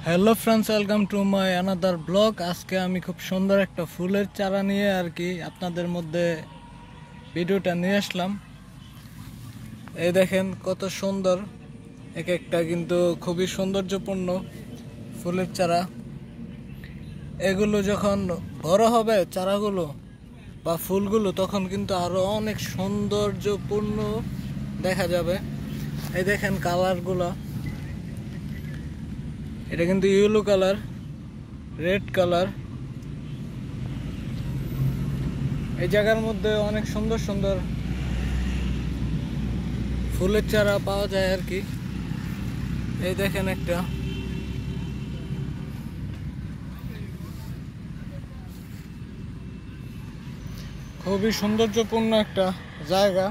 Hello friends, welcome to my another blog. আজকে আমি খুব সুন্দর একটা ফুলের চারা নিয়ে আর কি আপনাদের মধ্যে ভিডিওটা নিয়ে আসলাম। এই দেখেন কত সুন্দর, এক একটা কিন্তু খুবই সৌন্দর্যপূর্ণ ফুলের চারা। এগুলো যখন বড় হবে চারাগুলো বা ফুলগুলো, তখন কিন্তু আরো অনেক সৌন্দর্যপূর্ণ দেখা যাবে। এই দেখেন কালারগুলো, এটা কিন্তু ইয়েলো কালার, রেড কালার। এই জায়গার মধ্যে অনেক সুন্দর সুন্দর ফুলের চারা পাওয়া যায় আর কি। এই দেখেন একটা খুবই সৌন্দর্যপূর্ণ একটা জায়গা।